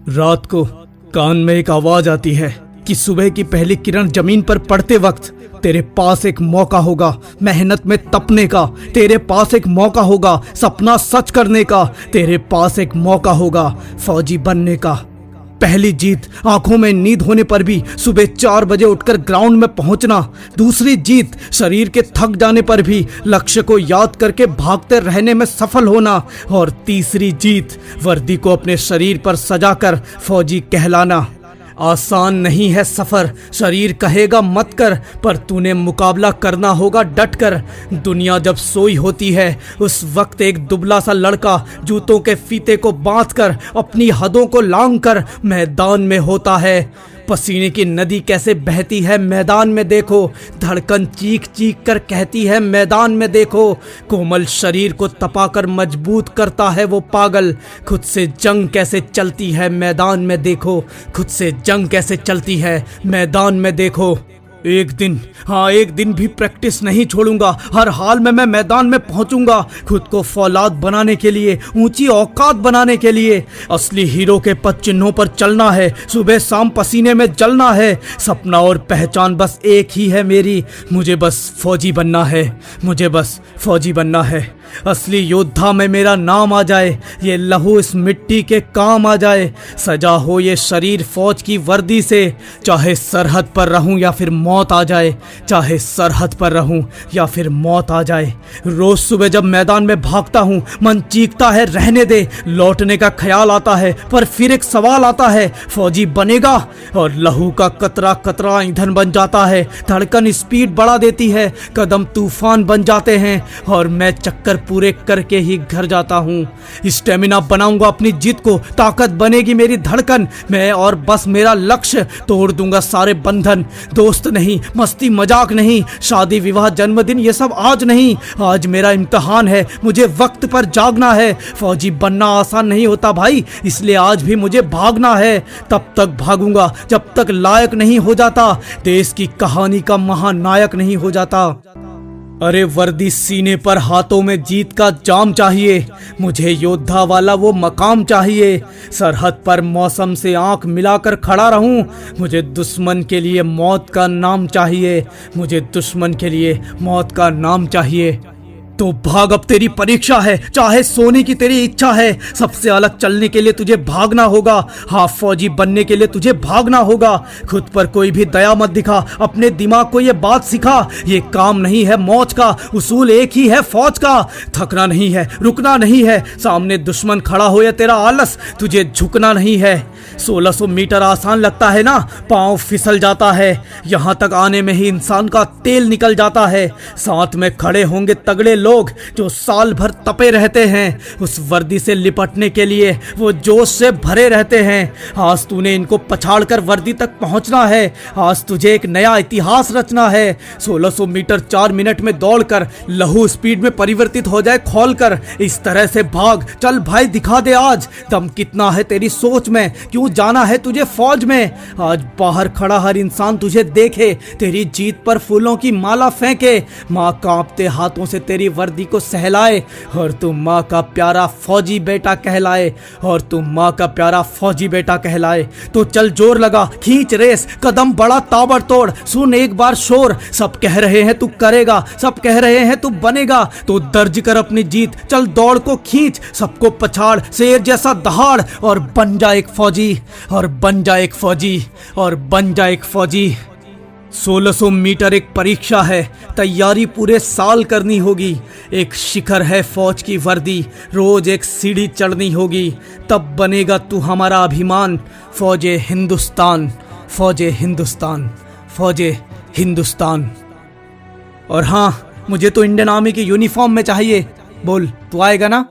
रात को कान में एक आवाज आती है कि सुबह की पहली किरण जमीन पर पड़ते वक्त तेरे पास एक मौका होगा मेहनत में तपने का, तेरे पास एक मौका होगा सपना सच करने का, तेरे पास एक मौका होगा फौजी बनने का। पहली जीत आंखों में नींद होने पर भी सुबह 4 बजे उठकर ग्राउंड में पहुंचना। दूसरी जीत शरीर के थक जाने पर भी लक्ष्य को याद करके भागते रहने में सफल होना। और तीसरी जीत वर्दी को अपने शरीर पर सजाकर फौजी कहलाना। आसान नहीं है सफर, शरीर कहेगा मत कर, पर तूने मुकाबला करना होगा डट कर। दुनिया जब सोई होती है उस वक्त एक दुबला सा लड़का जूतों के फीते को बांधकर अपनी हदों को लांग कर मैदान में होता है। पसीने की नदी कैसे बहती है मैदान में देखो, धड़कन चीख चीख कर कहती है मैदान में देखो। कोमल शरीर को तपाकर मजबूत करता है वो पागल, खुद से जंग कैसे चलती है मैदान में देखो, खुद से जंग कैसे चलती है मैदान में देखो। एक दिन भी प्रैक्टिस नहीं छोड़ूंगा, हर हाल में मैं मैदान में पहुंचूंगा, खुद को फौलाद बनाने के लिए, ऊंची औकात बनाने के लिए। असली हीरो के पद चिन्हों पर चलना है, सुबह शाम पसीने में जलना है। सपना और पहचान बस एक ही है मेरी, मुझे बस फौजी बनना है, मुझे बस फौजी बनना है। असली योद्धा में मेरा नाम आ जाए, ये लहू इस मिट्टी के काम आ जाए। सजा हो ये शरीर फौज की वर्दी से, चाहे सरहद पर रहूं या फिर मौत आ जाए, चाहे सरहद पर रहूं या फिर मौत आ जाए। रोज सुबह जब मैदान में भागता हूं मन चीखता है रहने दे, लौटने का ख्याल आता है पर फिर एक सवाल आता है फौजी बनेगा? और लहू का कतरा कतरा ईंधन बन जाता है, धड़कन स्पीड बढ़ा देती है, कदम तूफान बन जाते हैं और मैं चक्कर पूरे करके ही घर जाता हूँ। स्टेमिना बनाऊंगा अपनी जीत को, ताकत बनेगी मेरी धड़कन, मैं और बस मेरा लक्ष्य, तोड़ दूंगा सारे बंधन। दोस्त नहीं, मस्ती मजाक नहीं, शादी विवाह जन्मदिन ये सब आज नहीं, आज मेरा इम्तिहान है, मुझे वक्त पर जागना है। फौजी बनना आसान नहीं होता भाई, इसलिए आज भी मुझे भागना है। तब तक भागूंगा जब तक लायक नहीं हो जाता, देश की कहानी का महानायक नहीं हो जाता। अरे वर्दी सीने पर, हाथों में जीत का जाम चाहिए, मुझे योद्धा वाला वो मकाम चाहिए। सरहद पर मौसम से आंख मिलाकर खड़ा रहूं, मुझे दुश्मन के लिए मौत का नाम चाहिए, मुझे दुश्मन के लिए मौत का नाम चाहिए। तो भाग, अब तेरी परीक्षा है, चाहे सोने की तेरी इच्छा है। सबसे अलग चलने के लिए तुझे भागना होगा, हाफ फौजी बनने के लिए तुझे भागना होगा। खुद पर कोई भी दया मत दिखा, अपने दिमाग को ये बात सिखा, ये काम नहीं है मौज का, उसूल एक ही है फौज का। थकना नहीं है, रुकना नहीं है, सामने दुश्मन खड़ा हो या तेरा आलस, तुझे झुकना नहीं है। 1600 मीटर आसान लगता है ना, पांव फिसल जाता है, यहाँ तक आने में ही इंसान का तेल निकल जाता है। साथ में खड़े होंगे तगड़े लोग जो साल भर तपे रहते हैं, उस वर्दी से लिपटने के लिए वो जोश से भरे रहते हैं। आज तूने इनको पछाड़कर वर्दी तक पहुंचना है, आज तुझे एक नया इतिहास रचना है। 1600 मीटर 4 मिनट में दौड़कर लहू स्पीड में परिवर्तित हो जाए खोलकर, इस तरह से भाग चल भाई, दिखा दे आज दम कितना है तेरी सोच में, क्यों जाना है तुझे फौज में। आज बाहर खड़ा हर इंसान तुझे देखे, तेरी जीत पर फूलों की माला फेंके, माँ कांपते हाथों से तेरी वर्दी को सहलाए और तू माँ का प्यारा फौजी बेटा कहलाए, और तू माँ का प्यारा फौजी बेटा कहलाए। तो चल जोर लगा, खींच रेस, कदम बड़ा ताबड़तोड़, सुन एक बार शोर, सब कह रहे हैं तू करेगा, सब कह रहे हैं तू बनेगा, तो दर्ज कर अपनी जीत, चल दौड़ को खींच, सबको पछाड़ शेर जैसा दहाड़, और बन जा एक फौजी, और बन जा एक फौजी, और बन जा एक फौजी। 1600 मीटर एक परीक्षा है, तैयारी पूरे साल करनी होगी। एक शिखर है फौज की वर्दी, रोज एक सीढ़ी चढ़नी होगी, तब बनेगा तू हमारा अभिमान। फौजे हिंदुस्तान, फौजे हिंदुस्तान, फौजे हिंदुस्तान। और हाँ, मुझे तो इंडियन आर्मी की यूनिफॉर्म में चाहिए। बोल, तू आएगा ना?